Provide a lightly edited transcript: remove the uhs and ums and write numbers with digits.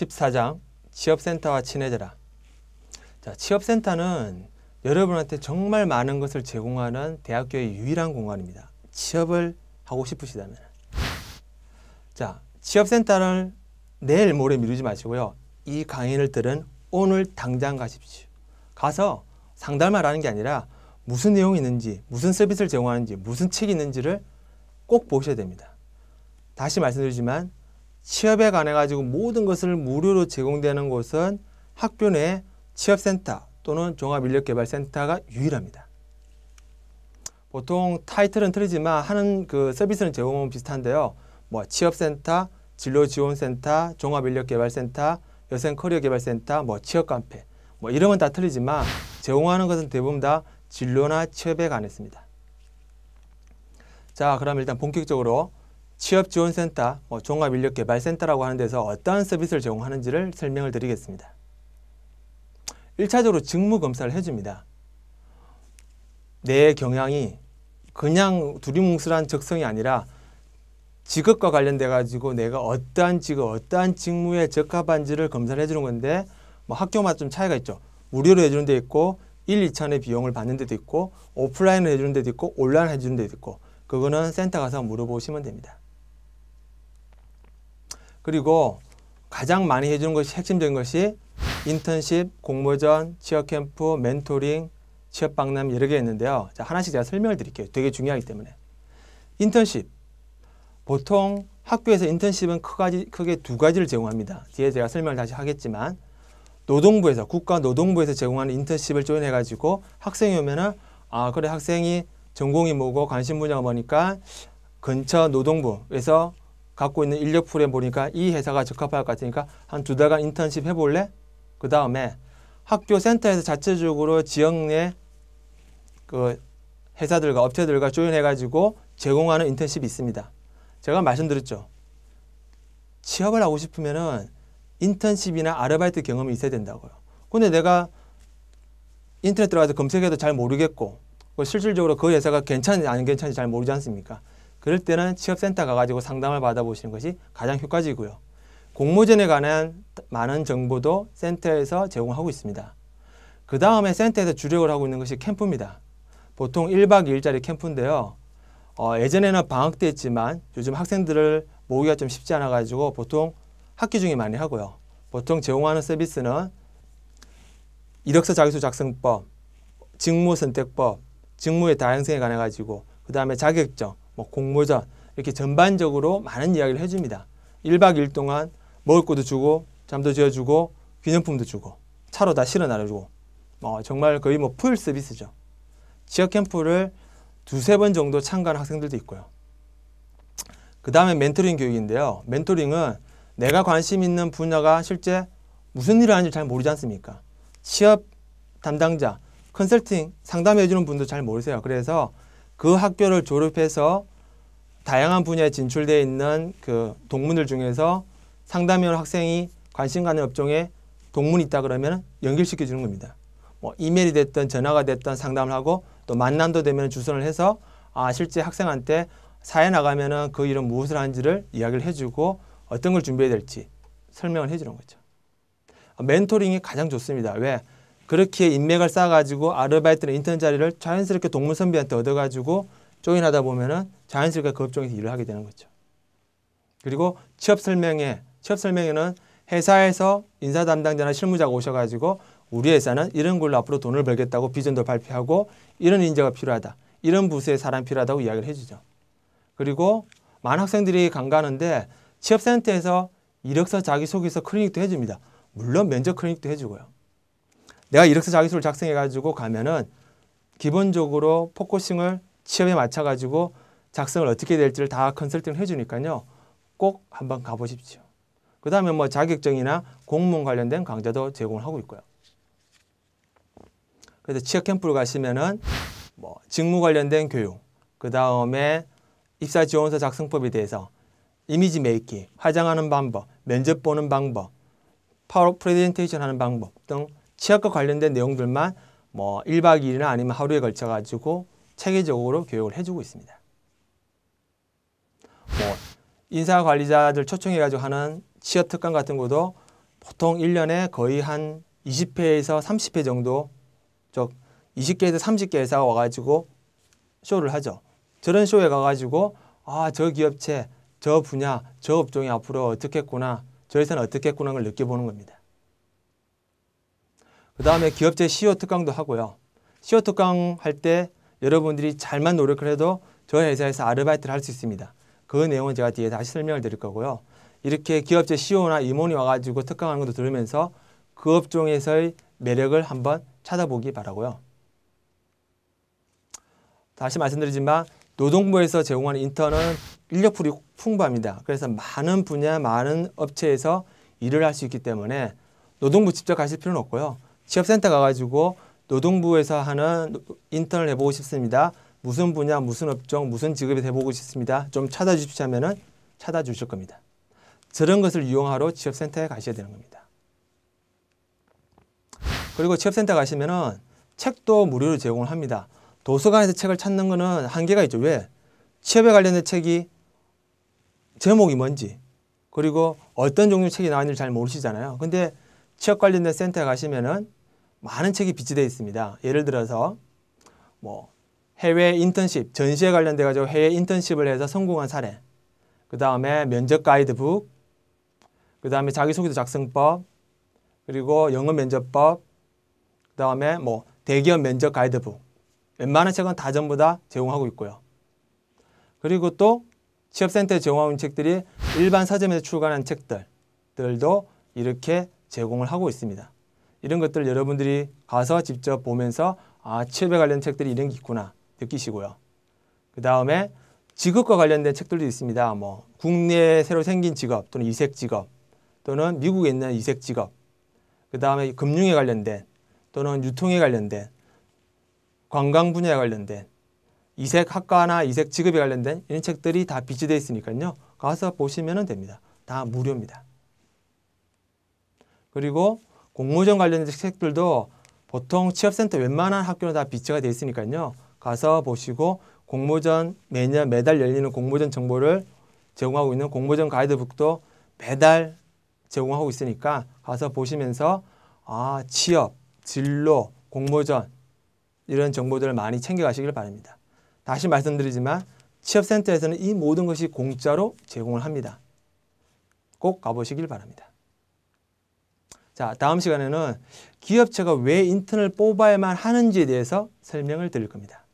14장 취업센터와 친해져라. 자, 취업센터는 여러분한테 정말 많은 것을 제공하는 대학교의 유일한 공간입니다. 취업을 하고 싶으시다면. 자, 취업센터를 내일 모레 미루지 마시고요. 이 강의를 들은 오늘 당장 가십시오. 가서 상담을 하는 게 아니라 무슨 내용이 있는지, 무슨 서비스를 제공하는지, 무슨 책이 있는지를 꼭 보셔야 됩니다. 다시 말씀드리지만 취업에 관해 가지고 모든 것을 무료로 제공되는 곳은 학교 내 취업센터 또는 종합인력개발센터가 유일합니다. 보통 타이틀은 틀리지만 하는 그 서비스는 제공은 비슷한데요. 뭐 취업센터, 진로지원센터, 종합인력개발센터, 여성커리어개발센터, 뭐 취업카페, 뭐 이름은 다 틀리지만 제공하는 것은 대부분 다 진로나 취업에 관했습니다. 자, 그럼 일단 본격적으로 취업지원센터, 종합인력개발센터라고 하는 데서 어떠한 서비스를 제공하는지를 설명을 드리겠습니다. 1차적으로 직무검사를 해줍니다. 내 경향이 그냥 두리뭉술한 적성이 아니라 직업과 관련돼 가지고 내가 어떠한 직업, 어떠한 직무에 적합한지를 검사를 해주는 건데 뭐 학교마다 좀 차이가 있죠. 무료로 해주는 데 있고 1, 2차원의 비용을 받는 데도 있고 오프라인으로 해주는 데도 있고 온라인으로 해주는 데도 있고 그거는 센터 가서 물어보시면 됩니다. 그리고 가장 많이 해주는 것이 핵심적인 것이 인턴십, 공모전, 취업캠프, 멘토링, 취업박람 여러 개 있는데요. 자, 하나씩 제가 설명을 드릴게요. 되게 중요하기 때문에. 인턴십. 보통 학교에서 인턴십은 크게 두 가지를 제공합니다. 뒤에 제가 설명을 다시 하겠지만 노동부에서 국가노동부에서 제공하는 인턴십을 조인해가지고 학생이 오면은 그래 학생이 전공이 뭐고 관심 분야가 뭐니까 근처 노동부에서 갖고 있는 인력풀에 보니까 이 회사가 적합할 것 같으니까 한 2달간 인턴십 해볼래? 그 다음에 학교 센터에서 자체적으로 지역 내 그 회사들과 업체들과 조인해가지고 제공하는 인턴십이 있습니다. 제가 말씀드렸죠. 취업을 하고 싶으면은 인턴십이나 아르바이트 경험이 있어야 된다고요. 근데 내가 인터넷 들어가서 검색해도 잘 모르겠고 실질적으로 그 회사가 괜찮은지 안 괜찮은지 잘 모르지 않습니까? 그럴 때는 취업센터 가가지고 상담을 받아보시는 것이 가장 효과적이고요. 공모전에 관한 많은 정보도 센터에서 제공하고 있습니다. 그 다음에 센터에서 주력을 하고 있는 것이 캠프입니다. 보통 1박 2일짜리 캠프인데요. 예전에는 방학 때 했지만 요즘 학생들을 모으기가 좀 쉽지 않아가지고 보통 학기 중에 많이 하고요. 보통 제공하는 서비스는 이력서 자기소 작성법, 직무선택법, 직무의 다양성에 관해 가지고 그 다음에 자격증, 공모전 이렇게 전반적으로 많은 이야기를 해줍니다. 1박 2일 동안 먹을 것도 주고 잠도 지어주고 기념품도 주고 차로 다 실어 나눠주고 정말 거의 풀 서비스죠. 취업 캠프를 2-3번 정도 참가하는 학생들도 있고요. 그 다음에 멘토링 교육인데요. 멘토링은 내가 관심 있는 분야가 실제 무슨 일을 하는지 잘 모르지 않습니까? 취업 담당자, 컨설팅 상담해 주는 분도 잘 모르세요. 그래서 그 학교를 졸업해서 다양한 분야에 진출되어 있는 그 동문들 중에서 상담위원 학생이 관심 가는 업종에 동문이 있다 그러면 연결시켜 주는 겁니다. 이메일이 됐든 전화가 됐든 상담을 하고 또 만남도 되면 주선을 해서 실제 학생한테 사회 나가면은 그 일은 무엇을 하는지를 이야기를 해주고 어떤 걸 준비해야 될지 설명을 해주는 거죠. 멘토링이 가장 좋습니다. 왜? 그렇게 인맥을 쌓아가지고 아르바이트나 인턴 자리를 자연스럽게 동문 선배한테 얻어가지고 조인하다 보면은 자연스럽게 그 업종에서 일을 하게 되는 거죠. 그리고 취업 설명회는 회사에서 인사 담당자나 실무자가 오셔가지고 우리 회사는 이런 걸로 앞으로 돈을 벌겠다고 비전도 발표하고 이런 인재가 필요하다. 이런 부서에 사람이 필요하다고 이야기를 해주죠. 그리고 많은 학생들이 간가하는데 취업센터에서 이력서 자기소개서 클리닉도 해줍니다. 물론 면접 클리닉도 해주고요. 내가 이력서 자기소개를 작성해가지고 가면은 기본적으로 포커싱을 취업에 맞춰가지고 작성을 어떻게 될지를 다 컨설팅을 해주니까요. 꼭 한번 가보십시오. 그 다음에 자격증이나 공무원 관련된 강좌도 제공을 하고 있고요. 그래서 취업 캠프를 가시면은 직무 관련된 교육, 그 다음에 입사 지원서 작성법에 대해서 이미지 메이킹, 화장하는 방법, 면접 보는 방법, 파워 프레젠테이션 하는 방법 등 취업과 관련된 내용들만 1박 2일이나 아니면 하루에 걸쳐 가지고 체계적으로 교육을 해주고 있습니다. 인사관리자들 초청해 가지고 하는 취업 특강 같은 것도 보통 1년에 거의 한 20회에서 30회 정도, 즉 20개에서 30개 회사가 와가지고 쇼를 하죠. 저런 쇼에 가가지고 저 기업체, 저 분야, 저 업종이 앞으로 어떻겠구나, 저 회사는 어떻겠구나 걸 느껴보는 겁니다. 그 다음에 기업체 CEO 특강도 하고요. CEO 특강 할 때 여러분들이 잘만 노력을 해도 저 회사에서 아르바이트를 할 수 있습니다. 그 내용은 제가 뒤에 다시 설명을 드릴 거고요. 이렇게 기업체 CEO나 임원이 와가지고 특강하는 것도 들으면서 그 업종에서의 매력을 한번 찾아보기 바라고요. 다시 말씀드리지만 노동부에서 제공하는 인턴은 인력풀이 풍부합니다. 그래서 많은 분야, 많은 업체에서 일을 할 수 있기 때문에 노동부 직접 가실 필요는 없고요. 취업센터 가가지고 노동부에서 하는 인턴을 해보고 싶습니다. 무슨 분야, 무슨 업종, 무슨 직업에 해보고 싶습니다. 좀 찾아주십시오 하면은 찾아주실 겁니다. 저런 것을 이용하러 취업센터에 가셔야 되는 겁니다. 그리고 취업센터 가시면은 책도 무료로 제공을 합니다. 도서관에서 책을 찾는 거는 한계가 있죠. 왜? 취업에 관련된 책이 제목이 뭔지, 그리고 어떤 종류 책이 나왔는지 잘 모르시잖아요. 근데 취업 관련된 센터에 가시면은 많은 책이 비치되어 있습니다. 예를 들어서 해외 인턴십, 전시에 관련돼 가지고 해외 인턴십을 해서 성공한 사례, 그 다음에 면접 가이드북, 그 다음에 자기소개서 작성법, 그리고 영어 면접법, 그 다음에 대기업 면접 가이드북, 웬만한 책은 다 전부 다 제공하고 있고요. 그리고 또 취업센터에 제공하는 책들이 일반 서점에서 출간한 책들도 이렇게 제공을 하고 있습니다. 이런 것들 여러분들이 가서 직접 보면서 취업에 관련 책들이 이런 게 있구나 느끼시고요. 그 다음에 직업과 관련된 책들도 있습니다. 국내에 새로 생긴 직업 또는 이색 직업, 또는 미국에 있는 이색 직업, 그 다음에 금융에 관련된 또는 유통에 관련된, 관광 분야에 관련된 이색 학과나 이색 직업에 관련된 이런 책들이 다 비치되어 있으니까요. 가서 보시면 됩니다. 다 무료입니다. 그리고 공모전 관련된 책들도 보통 취업센터 웬만한 학교는 다 비치가 되어 있으니까요. 가서 보시고 공모전 매달 열리는 공모전 정보를 제공하고 있는 공모전 가이드북도 매달 제공하고 있으니까 가서 보시면서 취업, 진로, 공모전 이런 정보들을 많이 챙겨가시길 바랍니다. 다시 말씀드리지만 취업센터에서는 이 모든 것이 공짜로 제공을 합니다. 꼭 가보시길 바랍니다. 자, 다음 시간에는 기업체가 왜 인턴을 뽑아야만 하는지에 대해서 설명을 드릴 겁니다.